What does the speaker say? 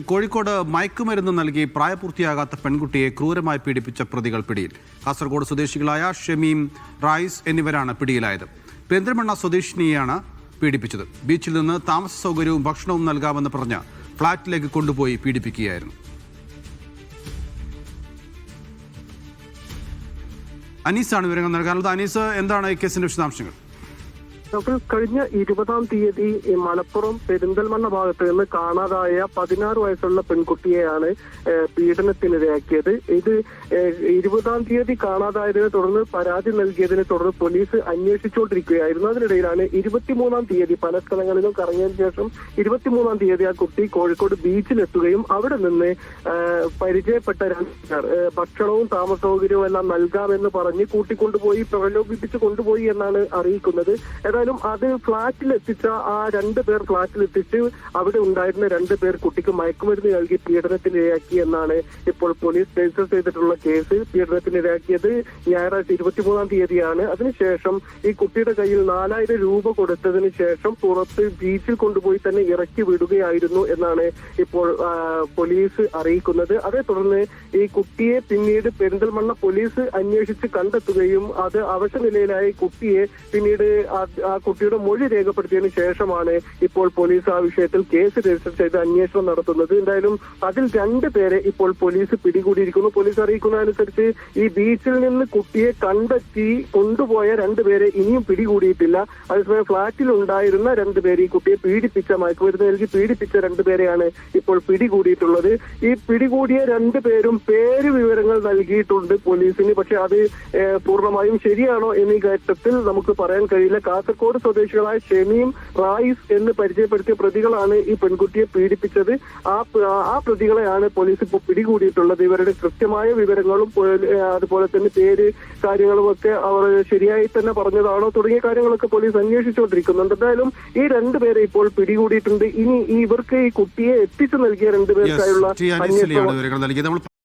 കോഴിക്കോട് മയക്കുമരുന്ന് നൽകി പ്രായപൂർത്തിയാകാത്ത പെൺകുട്ടിയെ ക്രൂരമായി പീഡിപ്പിച്ച പ്രതികൾ പിടിയിൽ. കാസർഗോഡ് സ്വദേശികളായ ഷമീം, റായിസ് എന്നിവരാണ് പിടിയിലായത്. പെരിന്തൽമണ്ണ സ്വദേശിനിയെയാണ് പീഡിപ്പിച്ചത്. ബീച്ചിൽ നിന്ന് താമസ സൗകര്യവും ഭക്ഷണവും നൽകാമെന്ന് പറഞ്ഞ് ഫ്ളാറ്റിലേക്ക് കൊണ്ടുപോയി പീഡിപ്പിക്കുകയായിരുന്നു. അനീസാണ് വിവരങ്ങൾ നൽകാനുള്ളത്. അനീസ്, എന്താണ് ഈ കേസിന്റെ വിശദാംശങ്ങൾ? കഴിഞ്ഞ 20-ാം തീയതി മലപ്പുറം പെരിന്തൽമണ്ണ ഭാഗത്ത് നിന്ന് കാണാതായ 16 വയസ്സുള്ള പെൺകുട്ടിയെയാണ് പീഡനത്തിനിരയാക്കിയത്. ഇത് 20-ാം തീയതി കാണാതായതിനെ തുടർന്ന് പരാതി നൽകിയതിനെ തുടർന്ന് പോലീസ് അന്വേഷിച്ചുകൊണ്ടിരിക്കുകയായിരുന്നു. അതിനിടയിലാണ് 23-ാം തീയതി പല സ്ഥലങ്ങളിലും കറങ്ങിയതിനു ശേഷം 23-ാം തീയതി ആ കുട്ടി കോഴിക്കോട് ബീച്ചിലെത്തുകയും അവിടെ നിന്ന് പരിചയപ്പെട്ട 2 പേർ ഭക്ഷണവും താമസ സൗകര്യവും എല്ലാം നൽകാമെന്ന് പറഞ്ഞ് കൂട്ടിക്കൊണ്ടുപോയി പ്രലോഭിപ്പിച്ച് കൊണ്ടുപോയി എന്നാണ് അറിയിക്കുന്നത്. ഏതായാലും അത് ഫ്ളാറ്റിലെത്തിച്ച ആ 2 പേർ ഫ്ളാറ്റിലെത്തിച്ച് അവിടെ ഉണ്ടായിരുന്ന 2 പേർ കുട്ടിക്ക് മയക്കുമരുന്ന് നൽകി പീഡനത്തിനിരയാക്കി എന്നാണ് ഇപ്പോൾ പോലീസ് രജിസ്റ്റർ ചെയ്തിട്ടുള്ള കേസ്. പീഡനത്തിനിരയാക്കിയത് ഞായറാഴ്ച 23-ാം തീയതിയാണ്. അതിനുശേഷം ഈ കുട്ടിയുടെ കയ്യിൽ 4000 രൂപ കൊടുത്തതിന് ശേഷം പുറത്ത് ബീച്ചിൽ കൊണ്ടുപോയി തന്നെ ഇറക്കി വിടുകയായിരുന്നു എന്നാണ് ഇപ്പോൾ പോലീസ് അറിയിക്കുന്നത്. അതേ തുടർന്ന് ഈ കുട്ടിയെ പിന്നീട് പെരിന്തൽമണ്ണ പോലീസ് അന്വേഷിച്ച് കണ്ടെത്തുകയും അത് അവശ നിലയിലായ കുട്ടിയെ പിന്നീട് ആ കുട്ടിയുടെ മൊഴി രേഖപ്പെടുത്തിയതിനു ശേഷമാണ് ഇപ്പോൾ പോലീസ് ആ വിഷയത്തിൽ കേസ് രജിസ്റ്റർ ചെയ്ത് അന്വേഷണം നടത്തുന്നത്. എന്തായാലും അതിൽ 2 പേരെ ഇപ്പോൾ പോലീസ് പിടികൂടിയിരിക്കുന്നു. പോലീസ് അറിയിക്കുന്നതനുസരിച്ച് ഈ ബീച്ചിൽ നിന്ന് കുട്ടിയെ കണ്ടെത്തി കൊണ്ടുപോയ 2 പേരെ ഇനിയും പിടികൂടിയിട്ടില്ല. അതേസമയം ഫ്ളാറ്റിൽ ഉണ്ടായിരുന്ന 2 പേര് ഈ കുട്ടിയെ പീഡിപ്പിച്ച മയക്കുമരുന്ന് നൽകി പീഡിപ്പിച്ച 2 പേരെയാണ് ഇപ്പോൾ പിടികൂടിയിട്ടുള്ളത്. ഈ പിടികൂടിയ 2 പേരും പേര് വിവരങ്ങൾ നൽകിയിട്ടുണ്ട് പോലീസിന്. പക്ഷെ അത് പൂർണ്ണമായും ശരിയാണോ എന്നീ ഘട്ടത്തിൽ നമുക്ക് പറയാൻ കഴിയില്ല. കാസർഗോഡ് സ്വദേശികളായ ഷമീം, റായിസ് എന്ന് പരിചയപ്പെടുത്തിയ പ്രതികളാണ് ഈ പെൺകുട്ടിയെ പീഡിപ്പിച്ചത്. ആ പ്രതികളെയാണ് പോലീസ് ഇപ്പോൾ പിടികൂടിയിട്ടുള്ളത്. ഇവരുടെ കൃത്യമായ വിവരങ്ങളും അതുപോലെ തന്നെ പേര് കാര്യങ്ങളുമൊക്കെ അവർ ശരിയായി തന്നെ പറഞ്ഞതാണോ തുടങ്ങിയ കാര്യങ്ങളൊക്കെ പോലീസ് അന്വേഷിച്ചുകൊണ്ടിരിക്കുന്നുണ്ട്. എന്തായാലും ഈ 2 പേരെ ഇപ്പോൾ പിടികൂടിയിട്ടുണ്ട്. ഇനി ഇവർക്ക് ഈ കുട്ടിയെ എത്തിച്ചു നൽകിയ 2 പേർക്കായുള്ള അന്വേഷണം